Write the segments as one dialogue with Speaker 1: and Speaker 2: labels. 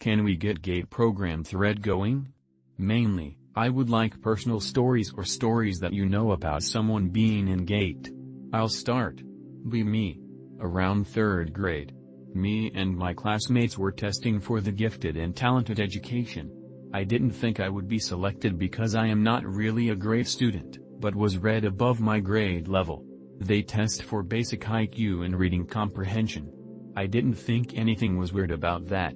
Speaker 1: Can we get gate program thread going? Mainly, I would like personal stories or stories that you know about someone being in gate. I'll start. Be me. Around 3rd grade. Me and my classmates were testing for the gifted and talented education. I didn't think I would be selected because I am not really a great student, but was read above my grade level. They test for basic IQ and reading comprehension. I didn't think anything was weird about that.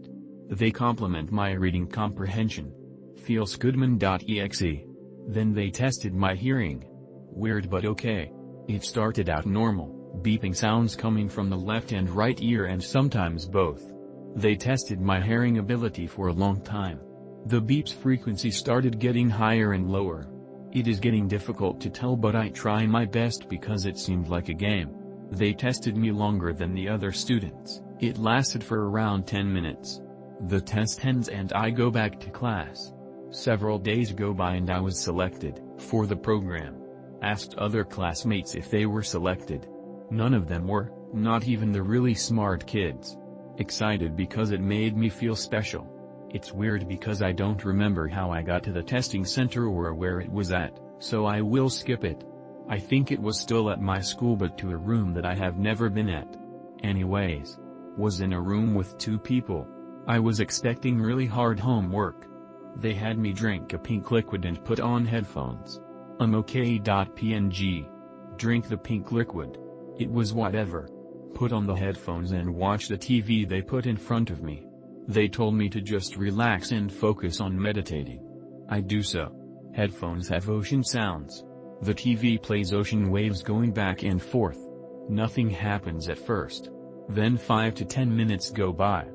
Speaker 1: They compliment my reading comprehension. Feelsgoodman.exe. Then they tested my hearing. Weird but okay. It started out normal, beeping sounds coming from the left and right ear and sometimes both. They tested my hearing ability for a long time. The beep's frequency started getting higher and lower. It is getting difficult to tell, but I try my best because it seemed like a game. They tested me longer than the other students. It lasted for around 10 minutes. The test ends and I go back to class. Several days go by and I was selected for the program. Asked other classmates if they were selected. None of them were, not even the really smart kids. Excited because it made me feel special. It's weird because I don't remember how I got to the testing center or where it was at, so I will skip it. I think it was still at my school, but to a room that I have never been at. Anyways. Was in a room with 2 people. I was expecting really hard homework. They had me drink a pink liquid and put on headphones. I'm okay.png. Drink the pink liquid. It was whatever. Put on the headphones and watch the TV they put in front of me. They told me to just relax and focus on meditating. I do so. Headphones have ocean sounds. The TV plays ocean waves going back and forth. Nothing happens at first. Then 5 to 10 minutes go by.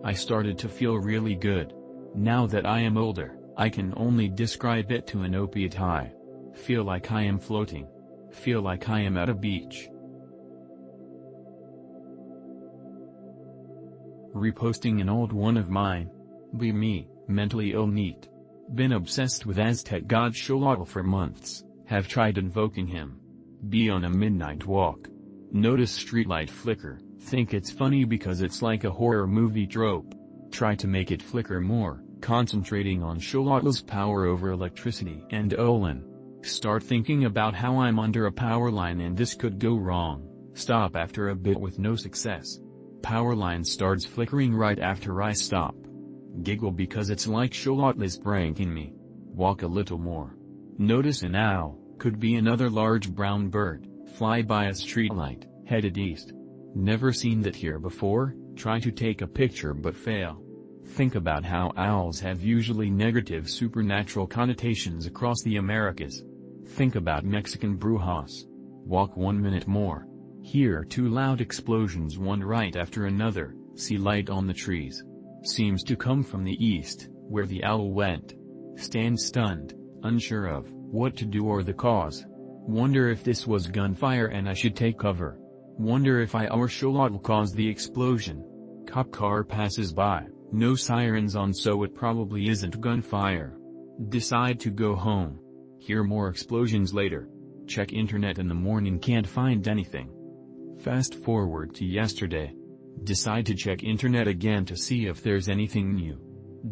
Speaker 1: I started to feel really good. Now that I am older, I can only describe it to an opiate high. Feel like I am floating. Feel like I am at a beach. Reposting an old one of mine. Be me, mentally ill neat. Been obsessed with Aztec god Xolotl for months, have tried invoking him. Be on a midnight walk. Notice streetlight flicker, think it's funny because it's like a horror movie trope. Try to make it flicker more, concentrating on Xolotl's power over electricity and Olin. Start thinking about how I'm under a power line and this could go wrong. Stop after a bit with no success. Power line starts flickering right after I stop. Giggle because it's like Xolotl is pranking me. Walk a little more. Notice an owl, could be another large brown bird, fly by a streetlight, headed east. Never seen that here before, try to take a picture but fail. Think about how owls have usually negative supernatural connotations across the Americas. Think about Mexican brujas. Walk 1 minute more. Hear 2 loud explosions one right after another, see light on the trees. Seems to come from the east, where the owl went. Stand stunned, unsure of what to do or the cause. Wonder if this was gunfire and I should take cover. Wonder if I or Xolotl caused the explosion. Cop car passes by, no sirens on, so it probably isn't gunfire. Decide to go home. Hear more explosions later. Check internet in the morning, can't find anything. Fast forward to yesterday. Decide to check internet again to see if there's anything new.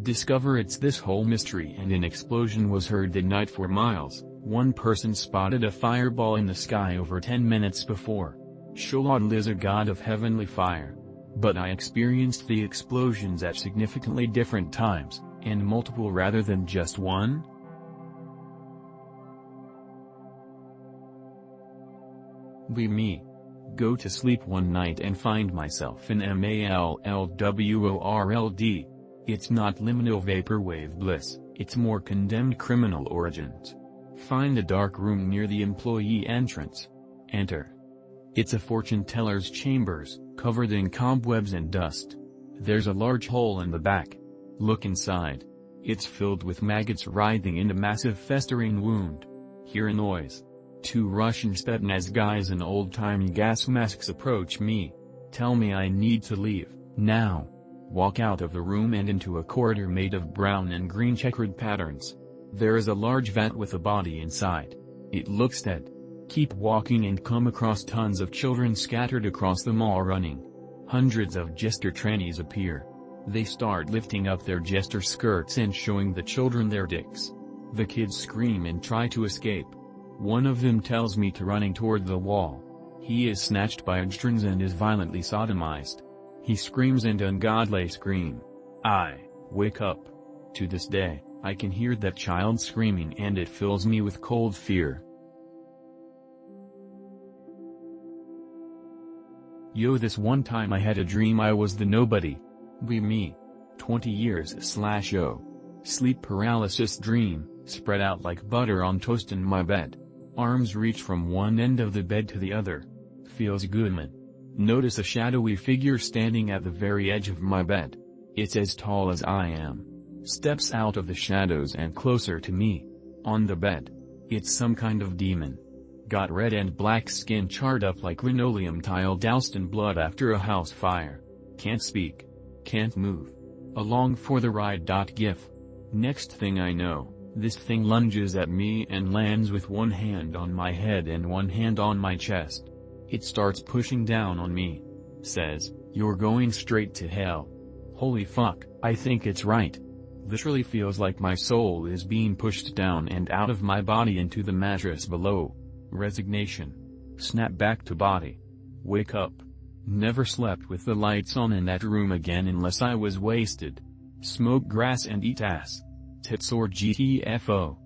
Speaker 1: Discover it's this whole mystery and an explosion was heard that night for miles. One person spotted a fireball in the sky over 10 minutes before. Xolotl is a god of heavenly fire. But I experienced the explosions at significantly different times, and multiple rather than just one. Be me. Go to sleep one night and find myself in MALLWORLD. It's not liminal vaporwave bliss, it's more condemned criminal origins. Find a dark room near the employee entrance. Enter. It's a fortune teller's chambers, covered in cobwebs and dust. There's a large hole in the back. Look inside. It's filled with maggots writhing in a massive festering wound. Hear a noise. 2 Russian Spetsnaz guys in old-timey gas masks approach me. Tell me I need to leave, now. Walk out of the room and into a corridor made of brown and green checkered patterns. There is a large vat with a body inside. It looks dead. Keep walking and come across tons of children scattered across the mall running. Hundreds of jester trannies appear. They start lifting up their jester skirts and showing the children their dicks. The kids scream and try to escape. One of them tells me to running toward the wall. He is snatched by Adstrans and is violently sodomized. He screams an ungodly scream. I wake up. To this day, I can hear that child screaming and it fills me with cold fear. Yo, this one time I had a dream I was the nobody. Me. 20 years/0. Sleep paralysis dream, spread out like butter on toast in my bed. Arms reach from one end of the bed to the other. Feels good, man. Notice a shadowy figure standing at the very edge of my bed. It's as tall as I am. Steps out of the shadows and closer to me. On the bed. It's some kind of demon. Got red and black skin charred up like linoleum tile doused in blood after a house fire. Can't speak. Can't move. Along for the ride. Gif. Next thing I know, this thing lunges at me and lands with one hand on my head and one hand on my chest. It starts pushing down on me. Says, "You're going straight to hell." Holy fuck, I think it's right. Literally feels like my soul is being pushed down and out of my body into the mattress below. Resignation. Snap back to body. Wake up. Never slept with the lights on in that room again unless I was wasted. Smoke grass and eat ass. Tits or GTFO.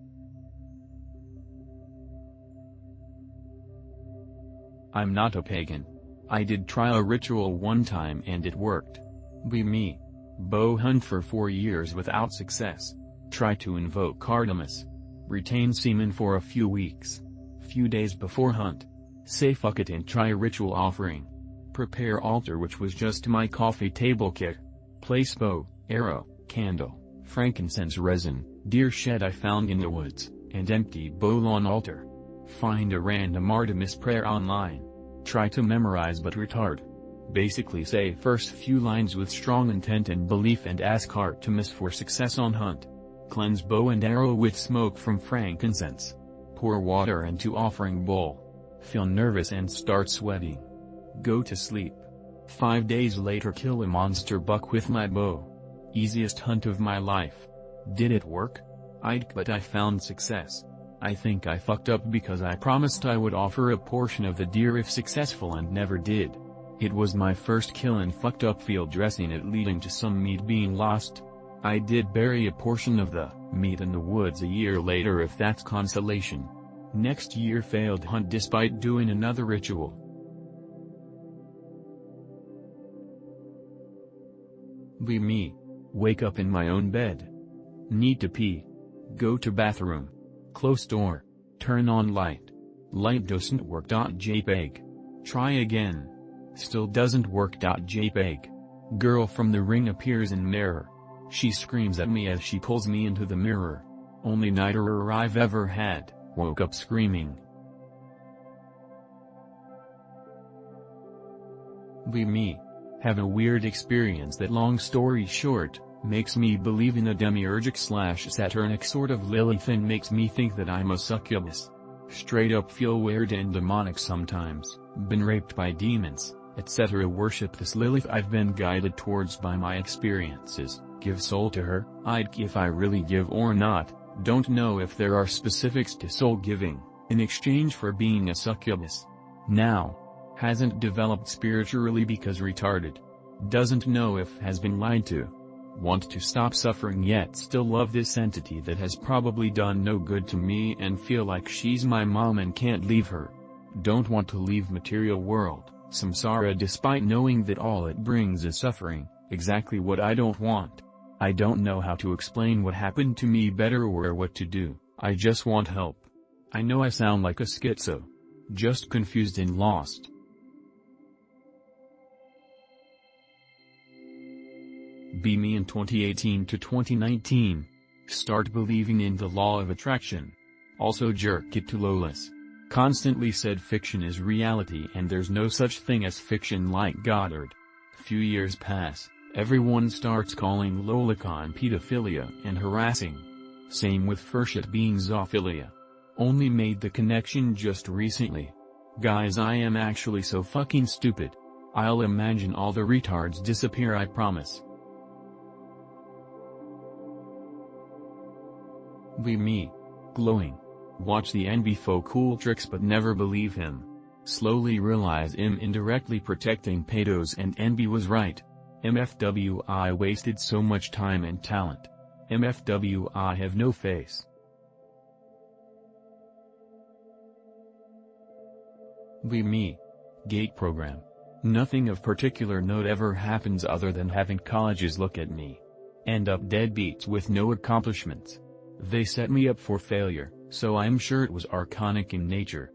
Speaker 1: I'm not a pagan. I did try a ritual one time and it worked. Me. Bow hunt for 4 years without success. Try to invoke Artemis. Retain semen for a few weeks. Few days before hunt. Say fuck it and try ritual offering. Prepare altar, which was just my coffee table kit. Place bow, arrow, candle, frankincense resin, deer shed I found in the woods, and empty bowl on altar. Find a random Artemis prayer online. Try to memorize but retard. Basically say first few lines with strong intent and belief and ask Artemis for success on hunt. Cleanse bow and arrow with smoke from frankincense. Pour water into offering bowl. Feel nervous and start sweating. Go to sleep. 5 days later kill a monster buck with my bow. Easiest hunt of my life. Did it work? But I found success. I think I fucked up because I promised I would offer a portion of the deer if successful and never did. It was my first kill and fucked up field dressing it leading to some meat being lost. I did bury a portion of the meat in the woods a year later if that's consolation. Next year failed hunt despite doing another ritual. Me. Wake up in my own bed. Need to pee. Go to bathroom. Close door. Turn on light. Light doesn't work. JPEG. Try again. Still doesn't work. JPEG. Girl from the ring appears in mirror. She screams at me as she pulls me into the mirror. Only nightmare I've ever had. Woke up screaming. Me. Have a weird experience that, long story short, makes me believe in a demiurgic/Saturnic sort of Lilith and makes me think that I'm a succubus. Straight up feel weird and demonic sometimes, been raped by demons, etc. Worship this Lilith I've been guided towards by my experiences, give soul to her. If I really give or not, don't know if there are specifics to soul giving, in exchange for being a succubus. Now. Hasn't developed spiritually because retarded. Doesn't know if has been lied to. Want to stop suffering yet still love this entity that has probably done no good to me and feel like she's my mom and can't leave her. Don't want to leave material world, samsara, despite knowing that all it brings is suffering, exactly what I don't want. I don't know how to explain what happened to me better or what to do, I just want help. I know I sound like a schizo. Just confused and lost. Me in 2018 to 2019. Start believing in the law of attraction. Also jerk it to Lolis. Constantly said fiction is reality and there's no such thing as fiction like Goddard. Few years pass, everyone starts calling lolicon pedophilia and harassing. Same with Furshit being zoophilia. Only made the connection just recently. Guys, I am actually so fucking stupid. I'll imagine all the retards disappear, I promise. We me. Glowing. Watch the NB fo cool tricks but never believe him. Slowly realize him indirectly protecting pedos and NB was right. MFWI wasted so much time and talent. MFWI have no face. We me. Gate program. Nothing of particular note ever happens other than having colleges look at me. End up deadbeats with no accomplishments. They set me up for failure, so I'm sure it was archonic in nature.